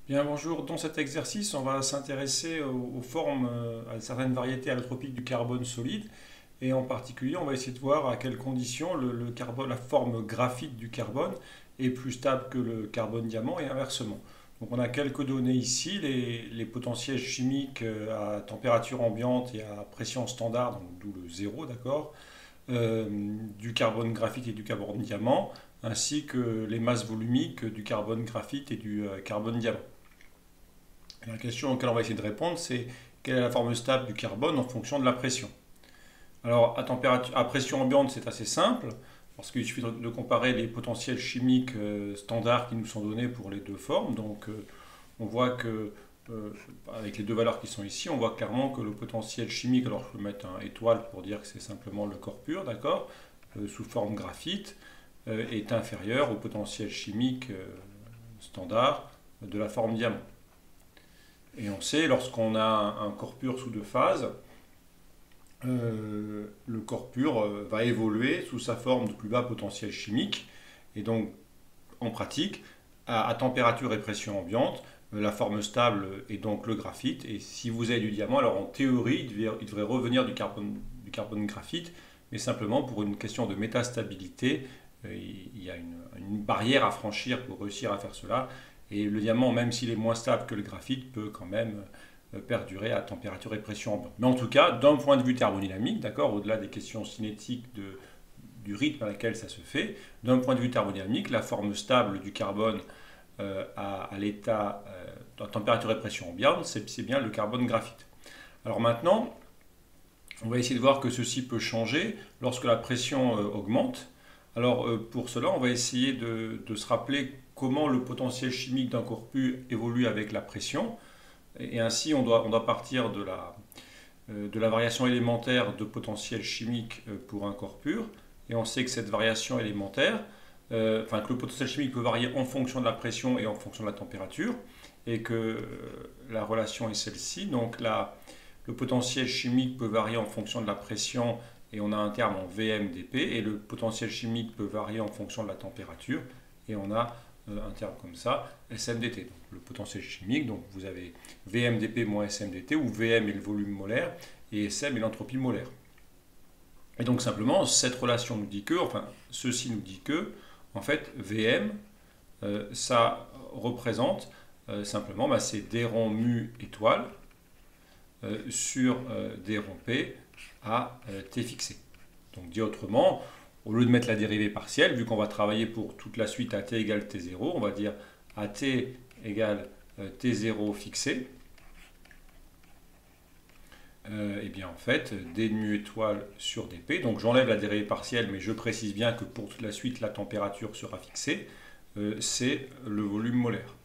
Bien, bonjour. Dans cet exercice, on va s'intéresser aux formes, à certaines variétés allotropiques du carbone solide. Et en particulier, on va essayer de voir à quelles conditions le carbone, la forme graphite du carbone est plus stable que le carbone diamant et inversement. Donc on a quelques données ici, les potentiels chimiques à température ambiante et à pression standard, donc d'où le zéro, d'accord, du carbone graphite et du carbone diamant, ainsi que les masses volumiques du carbone graphite et du carbone diamant. La question auquel on va essayer de répondre, c'est quelle est la forme stable du carbone en fonction de la pression. Alors, à pression ambiante, c'est assez simple, parce qu'il suffit de comparer les potentiels chimiques standards qui nous sont donnés pour les deux formes. Donc, on voit que, avec les deux valeurs qui sont ici, on voit clairement que le potentiel chimique, alors je peux mettre un étoile pour dire que c'est simplement le corps pur, d'accord, sous forme graphite, est inférieur au potentiel chimique standard de la forme diamant. Et on sait, lorsqu'on a un corps pur sous deux phases, le corps pur va évoluer sous sa forme de plus bas potentiel chimique. Et donc, en pratique, à température et pression ambiante, la forme stable est donc le graphite. Et si vous avez du diamant, alors en théorie, il devrait revenir du carbone graphite, mais simplement pour une question de métastabilité, il y a une barrière à franchir pour réussir à faire cela. Et le diamant, même s'il est moins stable que le graphite, peut quand même perdurer à température et pression ambiante. Mais en tout cas, d'un point de vue thermodynamique, d'accord, au-delà des questions cinétiques du rythme à laquelle ça se fait, d'un point de vue thermodynamique, la forme stable du carbone à l'état à température et pression ambiante, c'est bien le carbone graphite. Alors maintenant, on va essayer de voir que ceci peut changer lorsque la pression augmente. Alors pour cela, on va essayer de se rappeler comment le potentiel chimique d'un corps pur évolue avec la pression. Et ainsi, on doit partir de la variation élémentaire de potentiel chimique pour un corps pur. Et on sait que cette variation élémentaire, enfin que le potentiel chimique peut varier en fonction de la pression et en fonction de la température. Et que la relation est celle-ci. Donc le potentiel chimique peut varier en fonction de la pression et on a un terme en VMdP. Et le potentiel chimique peut varier en fonction de la température et on a un terme comme ça, SMDT. Donc, le potentiel chimique, donc vous avez VMdP moins SMDT, où VM est le volume molaire et SM est l'entropie molaire. Et donc simplement, cette relation nous dit que, enfin, ceci nous dit que, en fait, VM, ça représente simplement, c'est d rond mu étoile sur d rond P à T fixé. Donc dit autrement, au lieu de mettre la dérivée partielle, vu qu'on va travailler pour toute la suite AT égale T0, on va dire AT égale T0 fixé. Et bien en fait, d de mu étoile sur dp, donc j'enlève la dérivée partielle, mais je précise bien que pour toute la suite, la température sera fixée, c'est le volume molaire.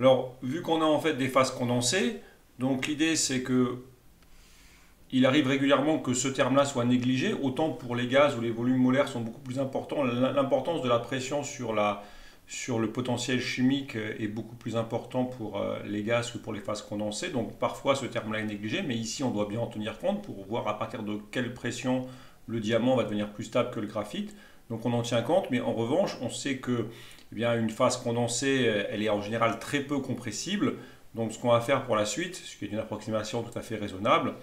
Alors, vu qu'on a en fait des phases condensées, donc l'idée c'est que il arrive régulièrement que ce terme-là soit négligé, autant pour les gaz où les volumes molaires sont beaucoup plus importants. L'importance de la pression sur le potentiel chimique est beaucoup plus important pour les gaz que pour les phases condensées. Donc parfois ce terme-là est négligé, mais ici on doit bien en tenir compte pour voir à partir de quelle pression le diamant va devenir plus stable que le graphite. Donc on en tient compte, mais en revanche on sait que une phase condensée, elle est en général très peu compressible. Donc ce qu'on va faire pour la suite, ce qui est une approximation tout à fait raisonnable,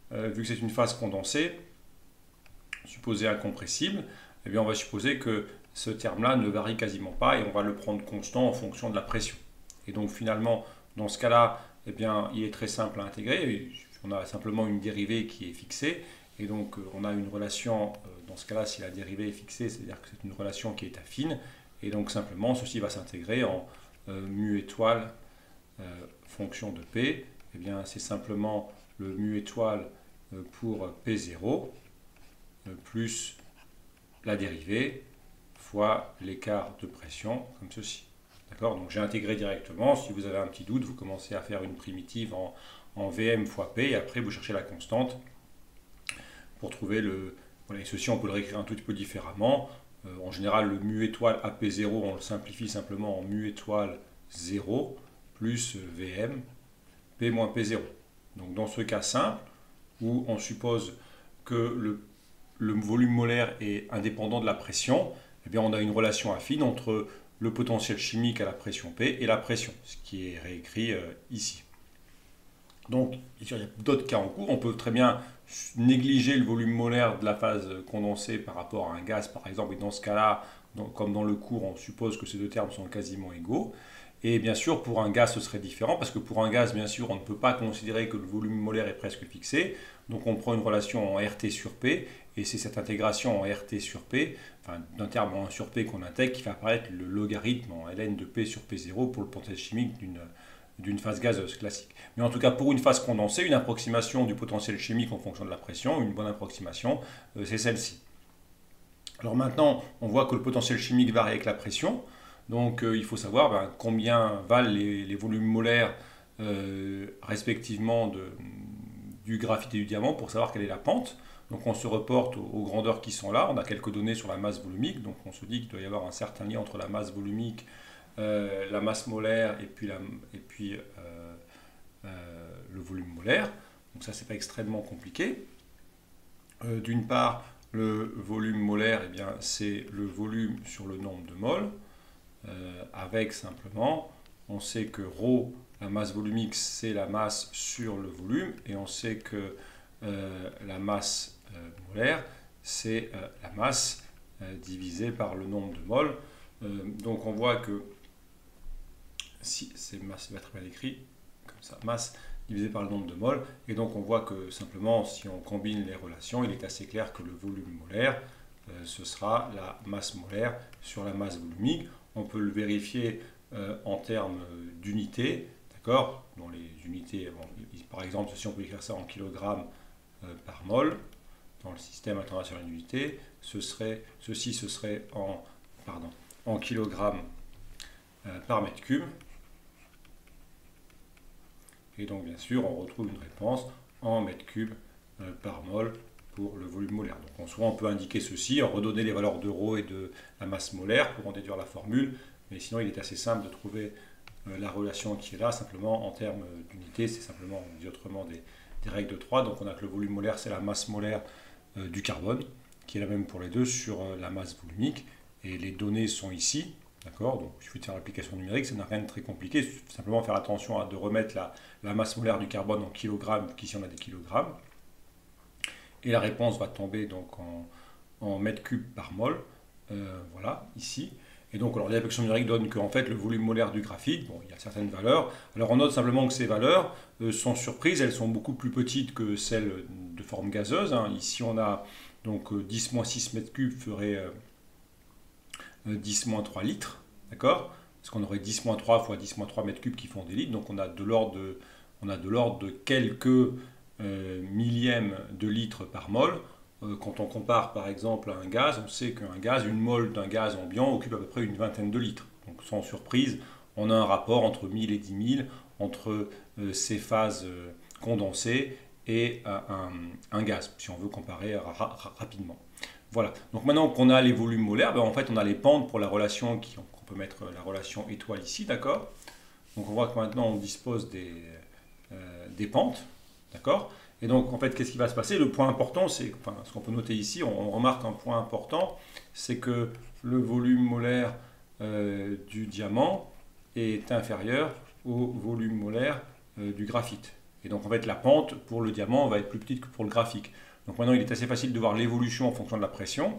vu que c'est une phase condensée, supposée incompressible, on va supposer que ce terme-là ne varie quasiment pas et on va le prendre constant en fonction de la pression. Et donc finalement, dans ce cas-là, il est très simple à intégrer. On a simplement une dérivée qui est fixée. Et donc on a une relation, dans ce cas-là, si la dérivée est fixée, c'est-à-dire que c'est une relation qui est affine. Et donc simplement, ceci va s'intégrer en mu étoile fonction de P. C'est simplement le mu étoile pour P0 plus la dérivée fois l'écart de pression, comme ceci. D'accord? Donc j'ai intégré directement. Si vous avez un petit doute, vous commencez à faire une primitive en VM fois P, et après vous cherchez la constante pour trouver le... Voilà, et ceci, on peut le réécrire un tout petit peu différemment. En général, le mu étoile à P0, on le simplifie simplement en mu étoile 0 plus VM P moins P0. Donc dans ce cas simple, où on suppose que le volume molaire est indépendant de la pression, on a une relation affine entre le potentiel chimique à la pression P et la pression, ce qui est réécrit ici. Donc, il y a d'autres cas en cours. On peut très bien négliger le volume molaire de la phase condensée par rapport à un gaz, par exemple. Et dans ce cas-là, comme dans le cours, on suppose que ces deux termes sont quasiment égaux. Et bien sûr, pour un gaz, ce serait différent, parce que pour un gaz, bien sûr, on ne peut pas considérer que le volume molaire est presque fixé. Donc on prend une relation en RT sur P, et c'est cette intégration en RT sur P, enfin d'un terme en 1 sur P qu'on intègre, qui fait apparaître le logarithme en ln de P sur P0 pour le potentiel chimique d'une phase gazeuse classique. Mais en tout cas, pour une phase condensée, une approximation du potentiel chimique en fonction de la pression, une bonne approximation, c'est celle-ci. Alors maintenant, on voit que le potentiel chimique varie avec la pression. Donc il faut savoir combien valent les volumes molaires respectivement du graphite et du diamant pour savoir quelle est la pente. Donc on se reporte aux grandeurs qui sont là. On a quelques données sur la masse volumique. Donc on se dit qu'il doit y avoir un certain lien entre la masse volumique, la masse molaire et puis le volume molaire. Donc ça, c'est pas extrêmement compliqué. D'une part, le volume molaire, eh bien, c'est le volume sur le nombre de moles, avec simplement, on sait que ρ, la masse volumique, c'est la masse sur le volume, et on sait que la masse molaire, c'est la masse divisée par le nombre de moles. Donc on voit que si c'est masse, va être mal écrit comme ça, masse divisé par le nombre de moles, et donc on voit que simplement si on combine les relations, il est assez clair que le volume molaire, ce sera la masse molaire sur la masse volumique. On peut le vérifier en termes d'unités, d'accord, dont les unités, bon, par exemple, si on peut écrire ça en kilogrammes par mol, dans le système international d'unités, ceci ce serait en kilogrammes par mètre cube. Et donc, bien sûr, on retrouve une réponse en mètres cubes par mol pour le volume molaire. Donc, en soi, on peut indiquer ceci, redonner les valeurs de ρ et de la masse molaire pour en déduire la formule. Mais sinon, il est assez simple de trouver la relation qui est là, simplement en termes d'unité. C'est simplement, on dit autrement, des règles de 3. Donc, on a que le volume molaire, c'est la masse molaire du carbone, qui est la même pour les deux sur la masse volumique. Et les données sont ici. D'accord, donc il suffit de faire l'application numérique, ça n'a rien de très compliqué, il suffit simplement faire attention de remettre la masse molaire du carbone en kilogrammes, qu'ici on a des kilogrammes. Et la réponse va tomber donc en mètres cubes par mol, voilà, ici. Et donc alors, l'application numérique donne qu'en fait le volume molaire du graphite, bon, il y a certaines valeurs. Alors on note simplement que ces valeurs sont surprises, elles sont beaucoup plus petites que celles de forme gazeuse. Hein. Ici on a donc 10-6 mètres cubes ferait 10-3 litres, d'accord? Parce qu'on aurait 10-3 fois 10-3 mètres cubes qui font des litres, donc on a de l'ordre de quelques millièmes de litres par mol. Quand on compare par exemple à un gaz, on sait qu'un gaz, une mole d'un gaz ambiant occupe à peu près une vingtaine de litres. Donc sans surprise, on a un rapport entre 1000 et 10 000 entre ces phases condensées et un gaz, si on veut comparer rapidement. Voilà, donc maintenant qu'on a les volumes molaires, en fait on a les pentes pour la relation, on peut mettre la relation étoile ici, d'accord? Donc on voit que maintenant on dispose des pentes, d'accord? Et donc en fait qu'est-ce qui va se passer? Le point important, c'est, enfin ce qu'on peut noter ici, on remarque un point important, c'est que le volume molaire du diamant est inférieur au volume molaire du graphite. Et donc en fait la pente pour le diamant va être plus petite que pour le graphite. Donc maintenant, il est assez facile de voir l'évolution en fonction de la pression.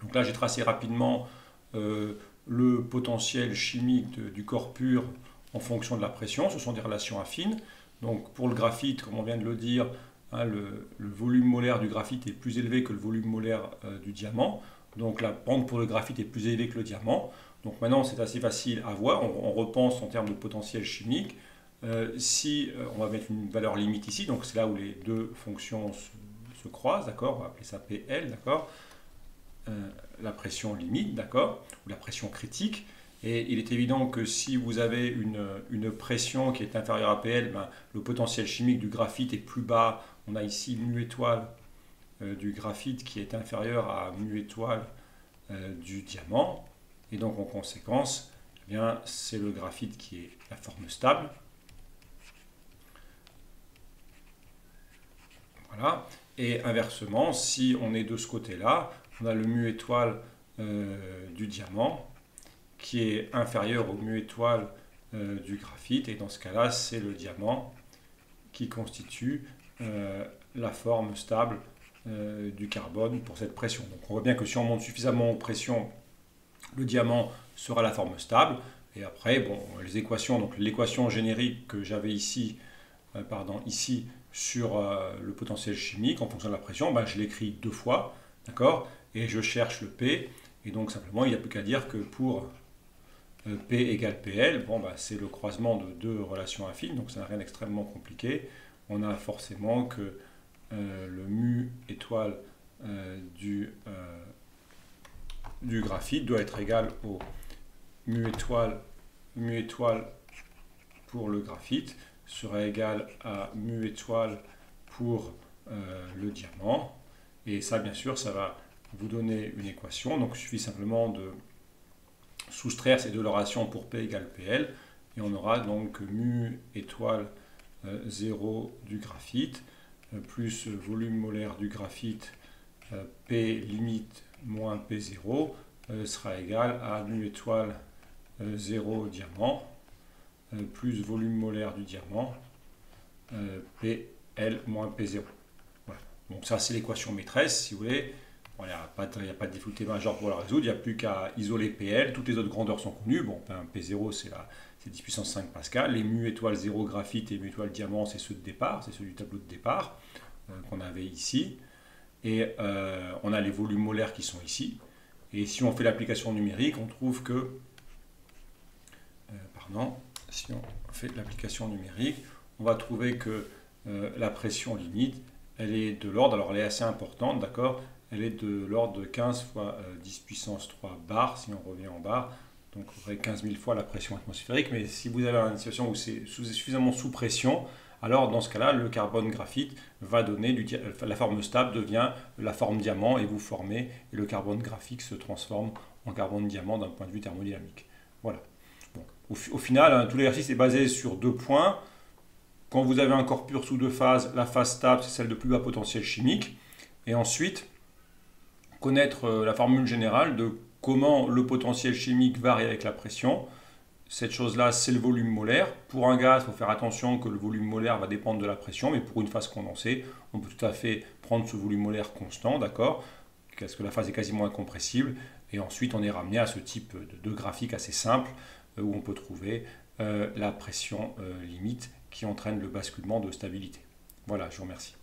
Donc là, j'ai tracé rapidement le potentiel chimique du corps pur en fonction de la pression. Ce sont des relations affines. Donc pour le graphite, comme on vient de le dire, hein, le volume molaire du graphite est plus élevé que le volume molaire du diamant. Donc la pente pour le graphite est plus élevée que le diamant. Donc maintenant, c'est assez facile à voir. On repense en termes de potentiel chimique. Si on va mettre une valeur limite ici, donc c'est là où les deux fonctions se croisent, d'accord, on va appeler ça PL, d'accord, la pression limite, d'accord, ou la pression critique. Et il est évident que si vous avez une pression qui est inférieure à PL, le potentiel chimique du graphite est plus bas. On a ici mu étoile du graphite qui est inférieur à mu étoile du diamant. Et donc en conséquence, eh bien, c'est le graphite qui est la forme stable. Voilà. Et inversement, si on est de ce côté-là, on a le mu étoile du diamant qui est inférieur au mu étoile du graphite. Et dans ce cas-là, c'est le diamant qui constitue la forme stable du carbone pour cette pression. Donc on voit bien que si on monte suffisamment aux pressions, le diamant sera la forme stable. Et après, bon, les équations, donc l'équation générique que j'avais ici, ici sur le potentiel chimique en fonction de la pression, ben, je l'écris 2 fois, d'accord, et je cherche le P. Et donc simplement, il n'y a plus qu'à dire que pour P égale PL, bon, ben, c'est le croisement de 2 relations affines, donc ça n'a rien d'extrêmement compliqué. On a forcément que le mu étoile du graphite doit être égal au mu étoile pour le graphite sera égal à mu étoile pour le diamant. Et ça, bien sûr, ça va vous donner une équation. Donc il suffit simplement de soustraire ces deux relations pour P égale PL. Et on aura donc mu étoile 0 du graphite plus volume molaire du graphite P limite moins P0 sera égal à mu étoile 0 diamant plus volume molaire du diamant PL moins P0. Voilà. Donc ça c'est l'équation maîtresse si vous voulez. Bon, il n'y a pas de difficulté majeure pour la résoudre, il n'y a plus qu'à isoler PL, toutes les autres grandeurs sont connues. Bon, P0 c'est 10 puissance 5 pascal, les mu étoile 0 graphite et mu étoile diamant c'est ceux de départ, c'est ceux du tableau de départ qu'on avait ici. Et on a les volumes molaires qui sont ici. Et si on fait l'application numérique, on trouve que, si on fait l'application numérique, on va trouver que la pression limite, elle est de l'ordre, alors elle est assez importante, d'accord, elle est de l'ordre de 15 fois 10 puissance 3 bar, si on revient en bar, donc on aurait 15 000 fois la pression atmosphérique, mais si vous avez une situation où c'est suffisamment sous pression, alors dans ce cas-là, le carbone graphite va donner, la forme stable devient la forme diamant et vous formez, et le carbone graphique se transforme en carbone diamant d'un point de vue thermodynamique. Voilà. Bon. Au final, hein, tout l'exercice est basé sur 2 points. Quand vous avez un corps pur sous 2 phases, la phase stable, c'est celle de plus bas potentiel chimique. Et ensuite, connaître la formule générale de comment le potentiel chimique varie avec la pression. Cette chose-là, c'est le volume molaire. Pour un gaz, il faut faire attention que le volume molaire va dépendre de la pression, mais pour une phase condensée, on peut tout à fait prendre ce volume molaire constant, d'accord, parce que la phase est quasiment incompressible. Et ensuite, on est ramené à ce type de graphique assez simple, où on peut trouver la pression limite qui entraîne le basculement de stabilité. Voilà, je vous remercie.